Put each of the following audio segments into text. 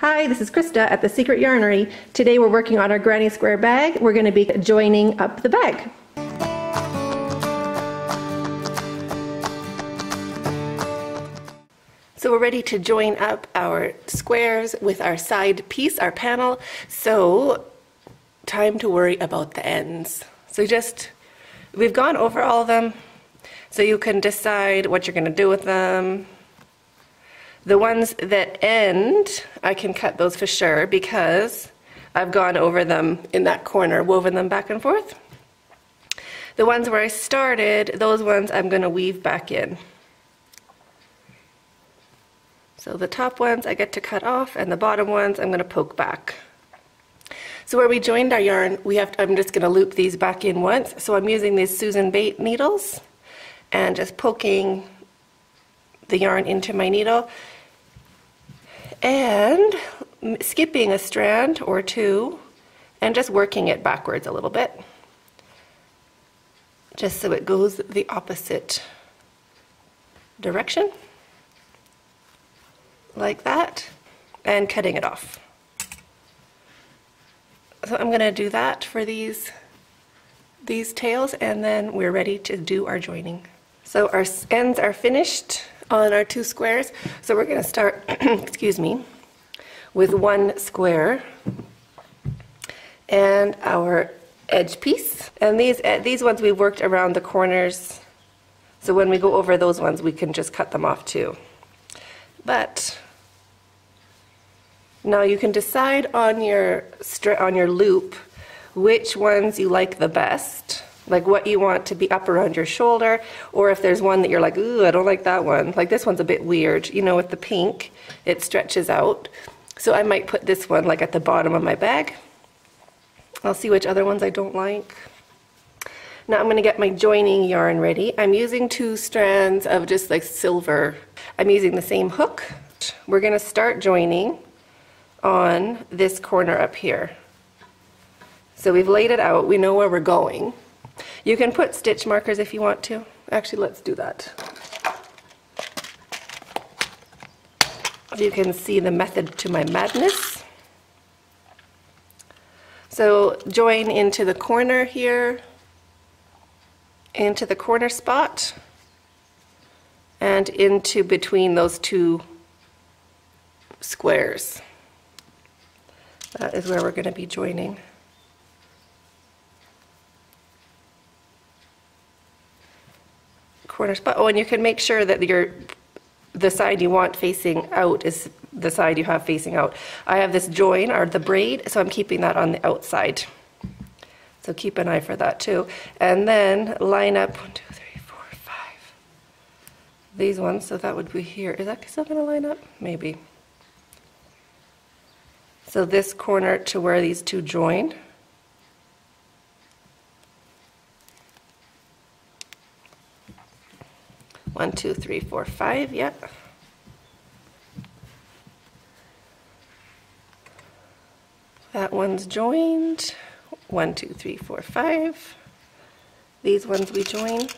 Hi, this is Krista at the Secret Yarnery. Today we're working on our granny square bag. We're going to be joining up the bag. So we're ready to join up our squares with our side piece, our panel. So time to worry about the ends. So we've gone over all of them, so you can decide what you're going to do with them. The ones that end, I can cut those for sure because I've gone over them in that corner, woven them back and forth. The ones where I started, those ones I'm going to weave back in. So the top ones I get to cut off, and the bottom ones I'm going to poke back. So where we joined our yarn, I'm just going to loop these back in once. So I'm using these Susan Bate needles and just poking the yarn into my needle and skipping a strand or two and just working it backwards a little bit, just so it goes the opposite direction, like that, and cutting it off. So I'm going to do that for these tails, and then we're ready to do our joining. So our ends are finished on our two squares, so we're going to start excuse me, with one square and our edge piece. And these ones we worked around the corners, so when we go over those ones we can just cut them off too. But now you can decide on your loop which ones you like the best, like what you want to be up around your shoulder, or if there's one that you're like, ooh, I don't like that one. Like this one's a bit weird, you know, with the pink, it stretches out. So I might put this one like at the bottom of my bag. I'll see which other ones I don't like. Now I'm going to get my joining yarn ready. I'm using 2 strands of just like silver. I'm using the same hook. We're going to start joining on this corner up here. So we've laid it out, we know where we're going. You can put stitch markers if you want to. Actually, let's do that. You can see the method to my madness. So join into the corner here, into the corner spot, and into between those 2 squares. That is where we're going to be joining. Corner spot. Oh, and you can make sure that the side you want facing out is the side you have facing out. I have this join, or the braid, so I'm keeping that on the outside. So keep an eye for that too. And then line up 1, 2, 3, 4, 5. These ones, so that would be here. Is that still going to line up? Maybe. So this corner to where these 2 join. One, 2, 3, 4, 5, yep. That one's joined. 1, 2, 3, 4, 5. These ones we join.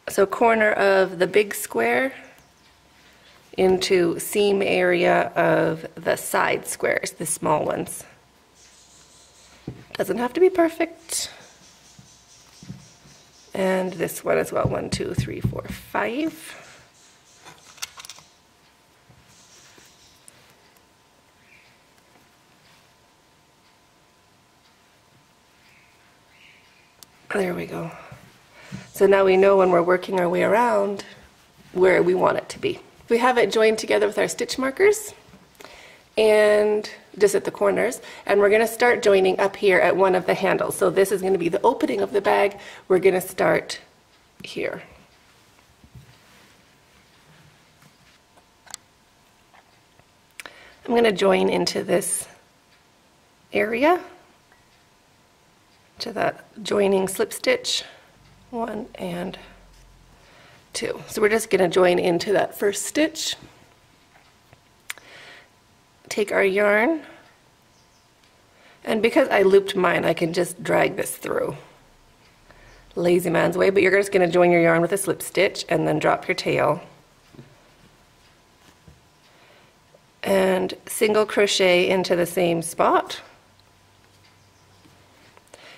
So corner of the big square into seam area of the side squares, the small ones. Doesn't have to be perfect. And this one as well, 1, 2, 3, 4, 5. There we go. So now we know when we're working our way around where we want it to be. We have it joined together with our stitch markers and just at the corners, and we're going to start joining up here at one of the handles. So this is going to be the opening of the bag. We're going to start here. I'm going to join into this area, to that joining slip stitch, 1 and 2. So we're just going to join into that first stitch. Take our yarn, and because I looped mine, I can just drag this through. Lazy man's way, but you're just going to join your yarn with a slip stitch and then drop your tail and single crochet into the same spot.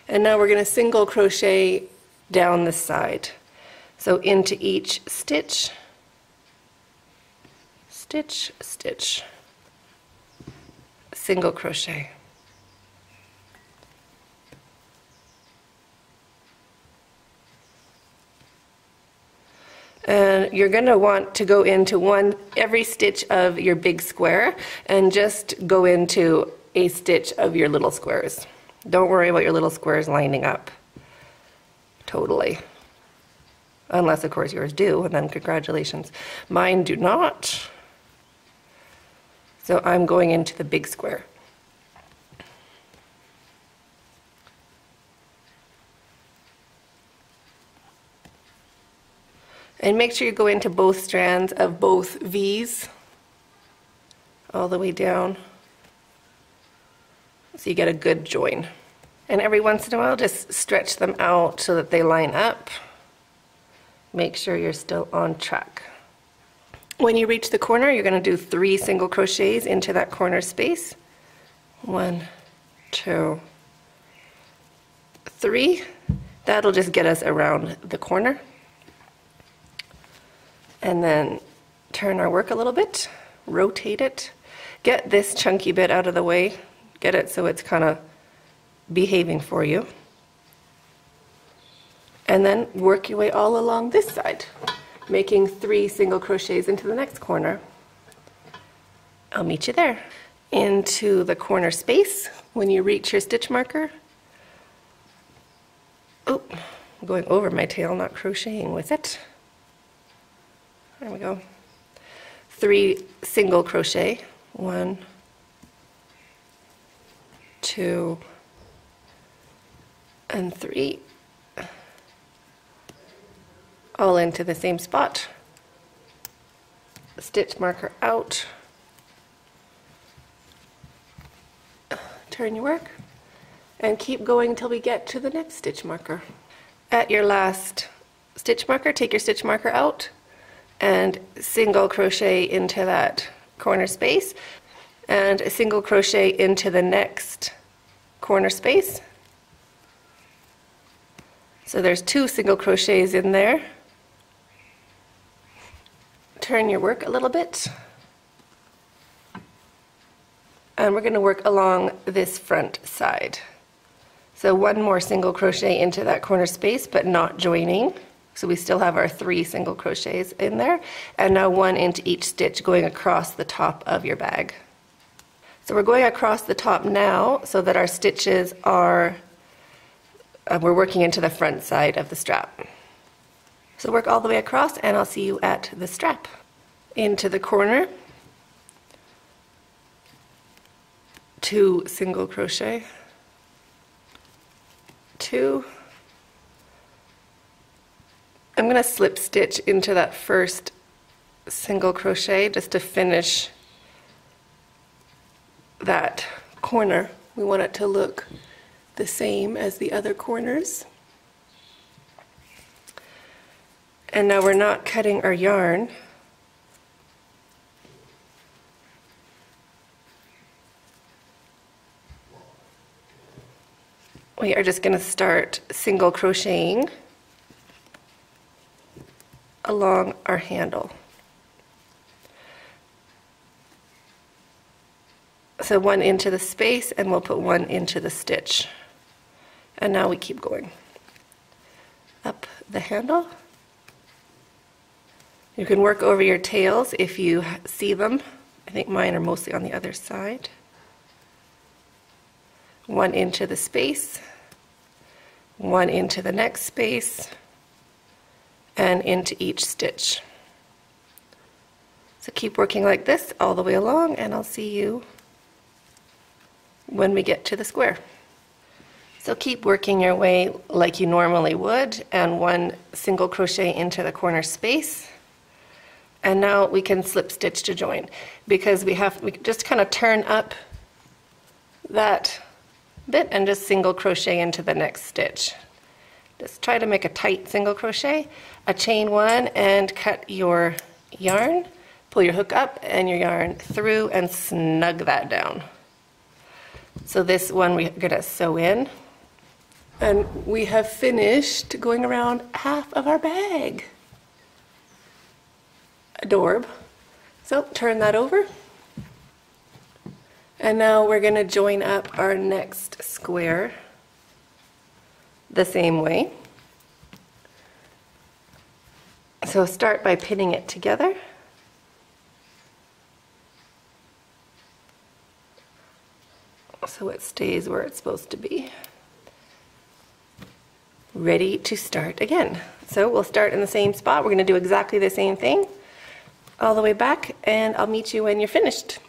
And now we're going to single crochet down the side. So into each stitch, stitch, stitch, single crochet. And you're going to want to go into every stitch of your big square and just go into a stitch of your little squares. Don't worry about your little squares lining up totally. Unless, of course, yours do, and then congratulations. Mine do not. So I'm going into the big square. And make sure you go into both strands of both V's all the way down so you get a good join. And every once in a while just stretch them out so that they line up. Make sure you're still on track. When you reach the corner, you're going to do 3 single crochets into that corner space. 1, 2, 3. That'll just get us around the corner. And then turn our work a little bit, rotate it, get this chunky bit out of the way, get it so it's kind of behaving for you. And then work your way all along this side, making 3 single crochets into the next corner. I'll meet you there. Into the corner space, when you reach your stitch marker. Oh, I'm going over my tail, not crocheting with it. There we go. 3 single crochet. 1, 2, and 3. All into the same spot. Stitch marker out. Turn your work. And keep going until we get to the next stitch marker. At your last stitch marker, take your stitch marker out and single crochet into that corner space and a single crochet into the next corner space. So there's 2 single crochets in there. Turn your work a little bit. And we're going to work along this front side. So 1 more single crochet into that corner space, but not joining. So we still have our 3 single crochets in there. And now 1 into each stitch going across the top of your bag. So we're going across the top now so that our stitches are, we're working into the front side of the strap. So work all the way across and I'll see you at the strap. Into the corner. 2 single crochet. 2. I'm going to slip stitch into that first single crochet just to finish that corner. We want it to look the same as the other corners. And now we're not cutting our yarn. We are just going to start single crocheting along our handle. So 1 into the space and we'll put 1 into the stitch. And now we keep going up the handle. You can work over your tails if you see them. I think mine are mostly on the other side. 1 into the space, 1 into the next space, and into each stitch. So keep working like this all the way along and I'll see you when we get to the square. So keep working your way like you normally would and 1 single crochet into the corner space. And now we can slip stitch to join because we just kind of turn up that bit and just single crochet into the next stitch. Just try to make a tight single crochet, a chain 1 and cut your yarn, Pull your hook up and your yarn through and snug that down. So this one we're gonna sew in. And we have finished going around half of our bag. Adorb. So turn that over. And now we're gonna join up our next square the same way. So start by pinning it together. So it stays where it's supposed to be. Ready to start again. So we'll start in the same spot. We're going to do exactly the same thing all the way back, and I'll meet you when you're finished.